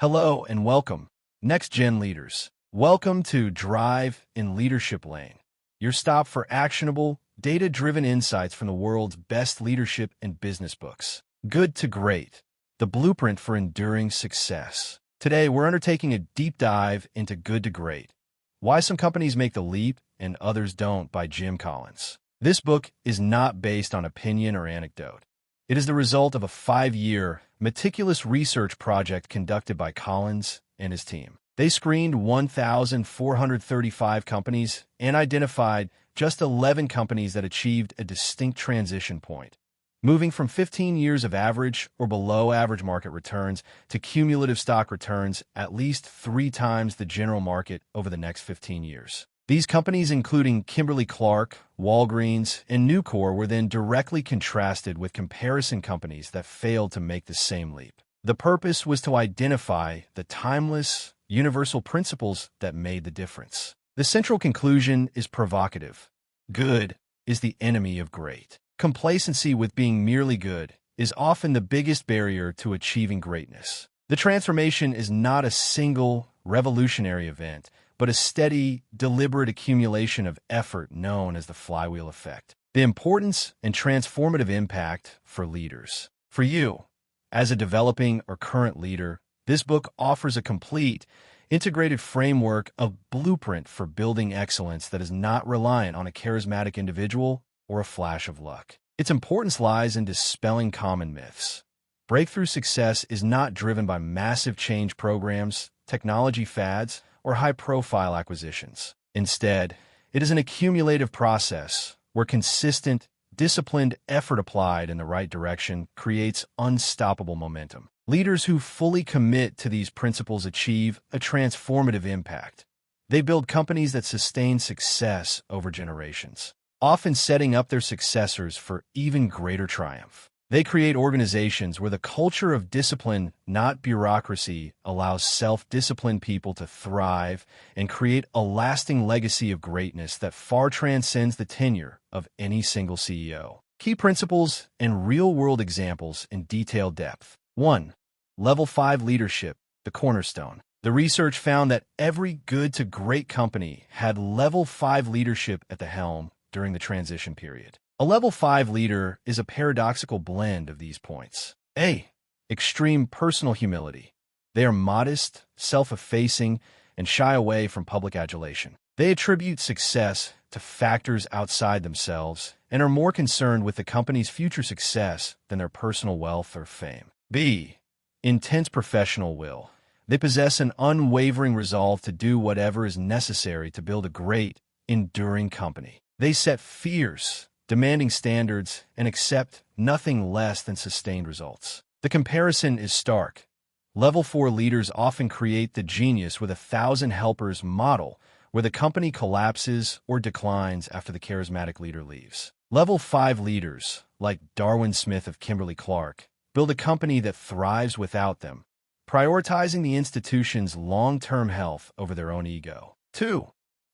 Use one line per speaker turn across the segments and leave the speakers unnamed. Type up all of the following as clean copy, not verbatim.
Hello and welcome, next-gen leaders. Welcome to Drive in Leadership Lane, your stop for actionable, data-driven insights from the world's best leadership and business books. Good to Great, the blueprint for enduring success. Today, we're undertaking a deep dive into Good to Great, Why Some Companies Make the Leap and Others Don't by Jim Collins. This book is not based on opinion or anecdote. It is the result of a 5-year, meticulous research project conducted by Collins and his team. They screened 1,435 companies and identified just 11 companies that achieved a distinct transition point, moving from 15 years of average or below average market returns to cumulative stock returns at least 3 times the general market over the next 15 years. These companies, including Kimberly-Clark, Walgreens, and Nucor, were then directly contrasted with comparison companies that failed to make the same leap. The purpose was to identify the timeless, universal principles that made the difference. The central conclusion is provocative. Good is the enemy of great. Complacency with being merely good is often the biggest barrier to achieving greatness. The transformation is not a single, revolutionary event, but a steady, deliberate accumulation of effort known as the Flywheel Effect. The importance and transformative impact for leaders. For you, as a developing or current leader, this book offers a complete, integrated framework of blueprint for building excellence that is not reliant on a charismatic individual or a flash of luck. Its importance lies in dispelling common myths. Breakthrough success is not driven by massive change programs, technology fads, or high-profile acquisitions. Instead, it is an accumulative process where consistent, disciplined effort applied in the right direction creates unstoppable momentum. Leaders who fully commit to these principles achieve a transformative impact. They build companies that sustain success over generations, often setting up their successors for even greater triumph. They create organizations where the culture of discipline, not bureaucracy, allows self-disciplined people to thrive and create a lasting legacy of greatness that far transcends the tenure of any single CEO. Key principles and real-world examples in detailed depth. 1. Level 5 leadership, the cornerstone. The research found that every good to great company had level 5 leadership at the helm during the transition period. A level 5 leader is a paradoxical blend of these points. A. Extreme personal humility. They are modest, self-effacing, and shy away from public adulation. They attribute success to factors outside themselves and are more concerned with the company's future success than their personal wealth or fame. B. Intense professional will. They possess an unwavering resolve to do whatever is necessary to build a great, enduring company. They set fierce, demanding standards, and accept nothing less than sustained results. The comparison is stark. Level 4 leaders often create the genius with 1,000 helpers model, where the company collapses or declines after the charismatic leader leaves. Level 5 leaders, like Darwin Smith of Kimberly-Clark, build a company that thrives without them, prioritizing the institution's long-term health over their own ego. 2.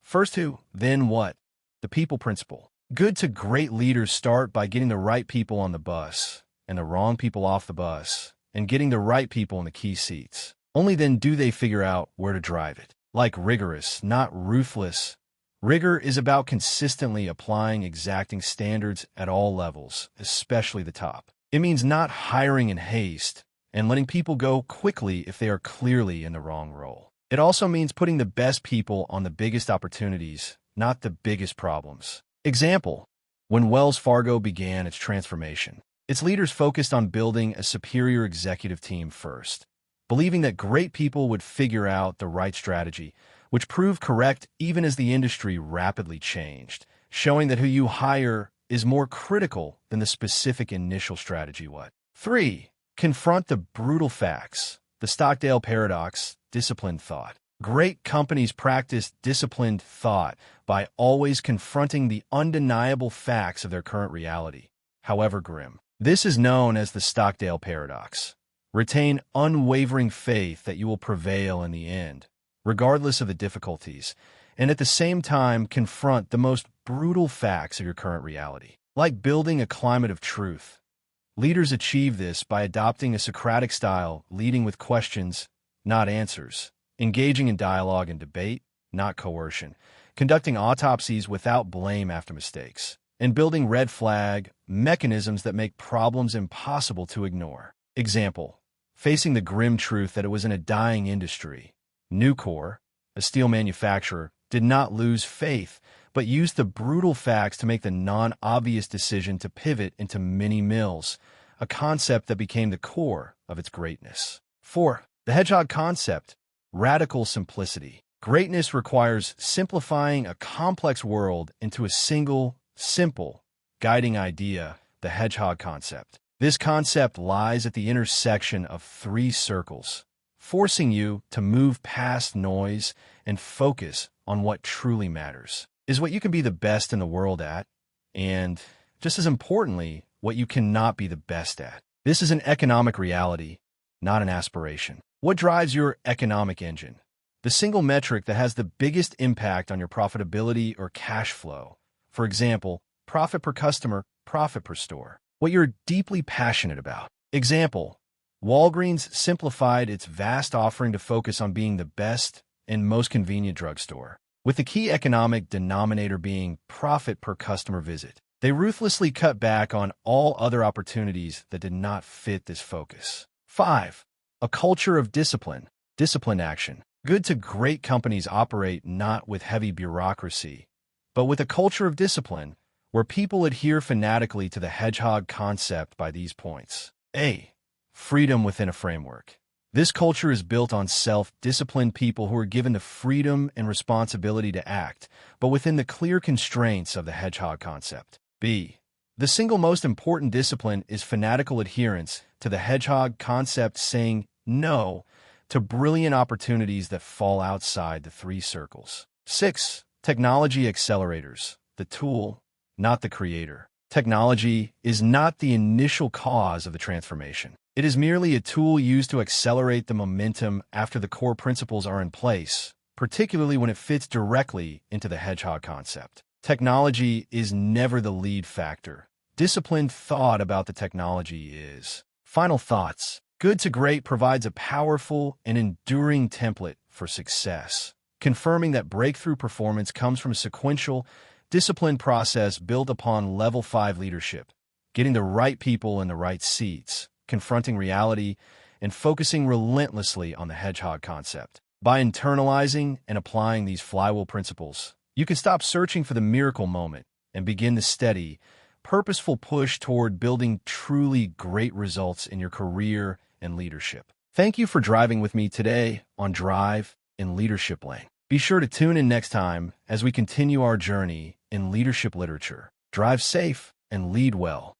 First who, then what? The people principle. Good to great leaders start by getting the right people on the bus and the wrong people off the bus and getting the right people in the key seats. Only then do they figure out where to drive it. Like rigorous, not ruthless. Rigor is about consistently applying exacting standards at all levels, especially the top. It means not hiring in haste and letting people go quickly if they are clearly in the wrong role. It also means putting the best people on the biggest opportunities, not the biggest problems. Example, when Wells Fargo began its transformation, its leaders focused on building a superior executive team first, believing that great people would figure out the right strategy, which proved correct even as the industry rapidly changed, showing that who you hire is more critical than the specific initial strategy. 3. Confront the brutal facts. The Stockdale paradox, disciplined thought. Great companies practice disciplined thought by always confronting the undeniable facts of their current reality, however grim. This is known as the Stockdale paradox. Retain unwavering faith that you will prevail in the end, regardless of the difficulties, and at the same time confront the most brutal facts of your current reality. Like building a climate of truth, leaders achieve this by adopting a Socratic style, leading with questions, not answers. Engaging in dialogue and debate, not coercion. Conducting autopsies without blame after mistakes. And building red flag mechanisms that make problems impossible to ignore. Example, facing the grim truth that it was in a dying industry. Nucor, a steel manufacturer, did not lose faith, but used the brutal facts to make the non-obvious decision to pivot into mini mills, a concept that became the core of its greatness. 4. The Hedgehog Concept, radical simplicity. Greatness requires simplifying a complex world into a single, simple, guiding idea, the Hedgehog Concept. This concept lies at the intersection of three circles, forcing you to move past noise and focus on what truly matters. Is what you can be the best in the world at, and, just as importantly, what you cannot be the best at. This is an economic reality, not an aspiration. What drives your economic engine? The single metric that has the biggest impact on your profitability or cash flow. For example, profit per customer, profit per store. What you're deeply passionate about. Example, Walgreens simplified its vast offering to focus on being the best and most convenient drugstore, with the key economic denominator being profit per customer visit. They ruthlessly cut back on all other opportunities that did not fit this focus. 5. A culture of discipline. Disciplined action. Good to great companies operate not with heavy bureaucracy, but with a culture of discipline where people adhere fanatically to the Hedgehog Concept by these points. A. Freedom within a framework. This culture is built on self-disciplined people who are given the freedom and responsibility to act, but within the clear constraints of the Hedgehog Concept. B. The single most important discipline is fanatical adherence to the Hedgehog Concept, saying no to brilliant opportunities that fall outside the three circles. 6. Technology accelerators. The tool, not the creator. Technology is not the initial cause of the transformation. It is merely a tool used to accelerate the momentum after the core principles are in place, particularly when it fits directly into the Hedgehog Concept. Technology is never the lead factor. Disciplined thought about the technology is. Final thoughts. Good to Great provides a powerful and enduring template for success, confirming that breakthrough performance comes from a sequential, disciplined process built upon level 5 leadership, getting the right people in the right seats, confronting reality, and focusing relentlessly on the Hedgehog Concept. By internalizing and applying these flywheel principles, you can stop searching for the miracle moment and begin the steady, purposeful push toward building truly great results in your career and leadership. Thank you for driving with me today on Drive in Leadership Lane. Be sure to tune in next time as we continue our journey in leadership literature. Drive safe and lead well.